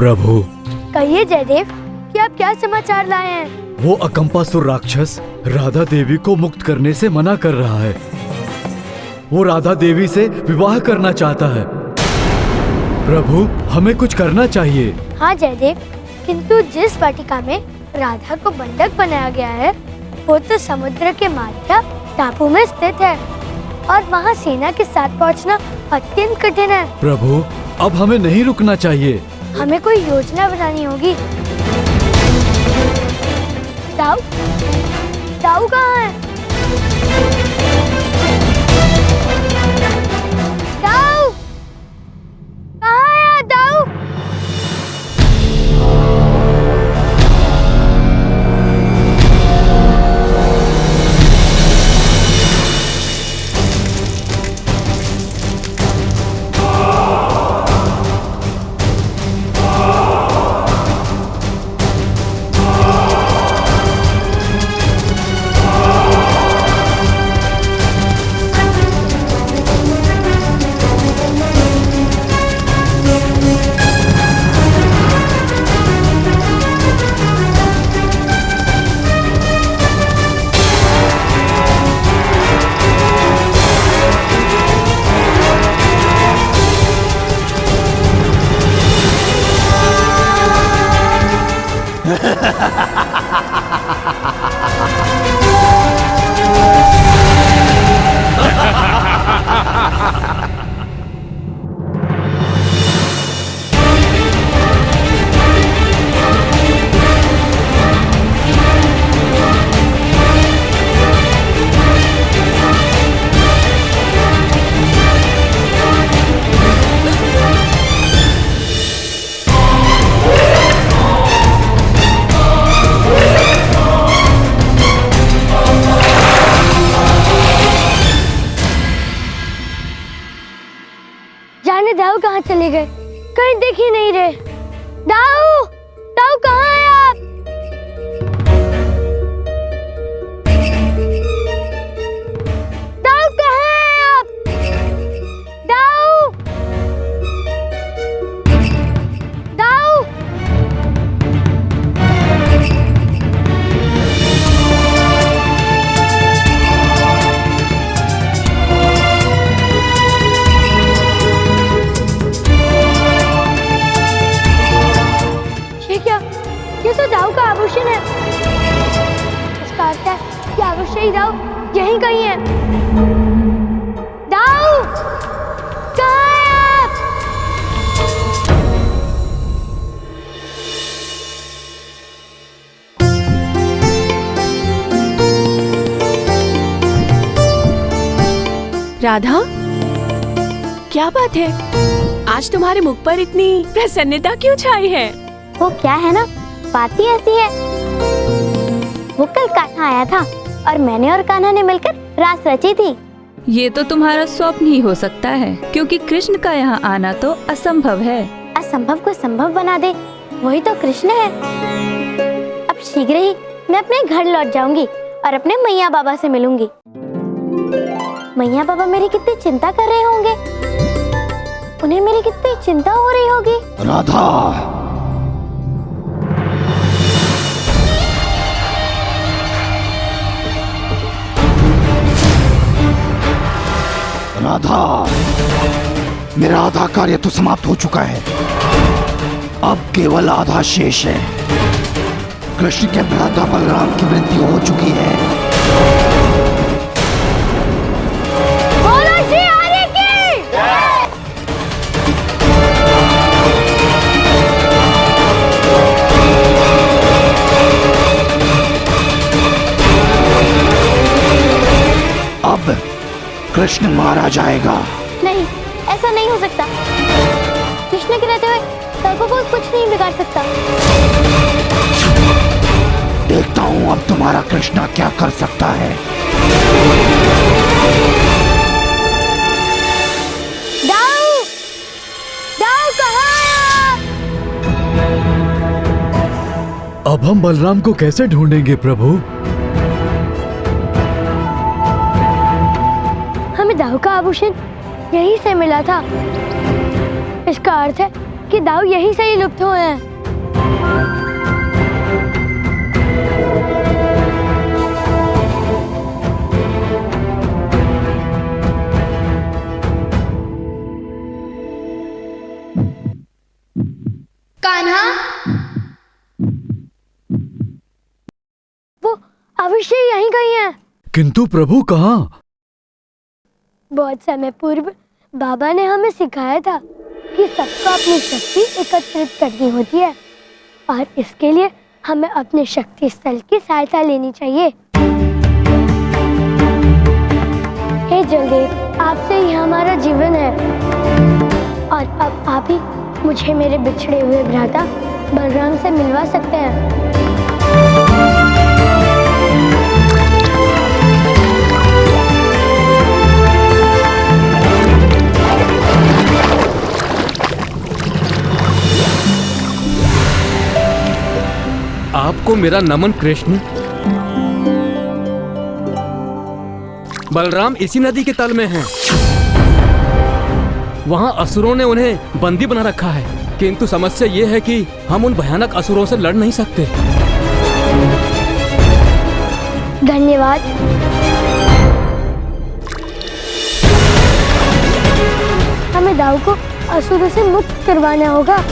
प्रभु। कहिए जयदेव कि आप क्या समाचार लाए हैं? वो अकम्पासुर राक्षस राधा देवी को मुक्त करने से मना कर रहा है। वो राधा देवी से विवाह करना चाहता है। प्रभु, हमें कुछ करना चाहिए। हाँ जयदेव, किंतु जिस वाटिका में राधा को बंधक बनाया गया है वो तो समुद्र के मारिया टापू में स्थित है और वहाँ सेना के साथ पहुँचना अत्यंत कठिन है। प्रभु, अब हमें नहीं रुकना चाहिए। हमें कोई योजना बनानी होगी। दाऊ, दाऊ कहाँ है? दाऊ, कहाँ है दाऊ? जाने दाऊ कहाँ चले गए, कहीं दिख ही नहीं रहे। दाऊ, दाऊ कहाँ है आप? दाऊ कहाँ है आप? दाऊ, दाऊ, ये तो दाऊ का आभूषण है। इसका अर्थ है कि अवश्य ही दाऊ यहीं कहीं है। दाऊ, कहाँ है आप? राधा, क्या बात है? आज तुम्हारे मुख पर इतनी प्रसन्नता क्यों छाई है? वो क्या है ना, बात ही ऐसी है। वो कल कान्हा आया था और मैंने और कान्हा ने मिलकर रास रची थी। ये तो तुम्हारा स्वप्न ही हो सकता है, क्योंकि कृष्ण का यहाँ आना तो असंभव है। असंभव को संभव बना दे, वही तो कृष्ण है। अब शीघ्र ही मैं अपने घर लौट जाऊंगी और अपने मैया बाबा से मिलूंगी। मैया बाबा मेरी कितनी चिंता कर रहे होंगे, उन्हें मेरी कितनी चिंता हो रही होगी। राधा, राधा, मेरा आधा कार्य तो समाप्त हो चुका है। अब केवल आधा शेष है। कृष्ण के भ्राता बलराम की मृत्यु हो चुकी है। बोलो श्री हरि की। अब कृष्ण मारा जाएगा। नहीं, ऐसा नहीं हो सकता। कृष्ण के रहते हुए सबको कोई कुछ नहीं बिगाड़ सकता। देखता हूँ अब तुम्हारा कृष्णा क्या कर सकता है। दाऊ, दाऊ कहाँ है आप? अब हम बलराम को कैसे ढूंढेंगे प्रभु? हमें दाऊ का आभूषण यहीं से मिला था। इसका अर्थ है आपके दाव यहीं से ही लुप्त हुए हैं। कान्हा, वो अवश्य यहीं कहीं है। किंतु प्रभु कहाँ? बहुत समय पूर्व बाबा ने हमें सिखाया था कि सबको अपनी शक्ति एकत्रित करनी होती है और इसके लिए हमें अपने शक्ति स्थल की सहायता लेनी चाहिए। हे जलदेव, आपसे ही हमारा जीवन है और अब आप ही मुझे मेरे बिछड़े हुए भ्राता बलराम से मिलवा सकते हैं। आपको मेरा नमन कृष्ण। बलराम इसी नदी के तल में हैं। वहाँ असुरों ने उन्हें बंदी बना रखा है, किंतु समस्या ये है कि हम उन भयानक असुरों से लड़ नहीं सकते। धन्यवाद। हमें दाऊ को असुरों से मुक्त करवाना होगा।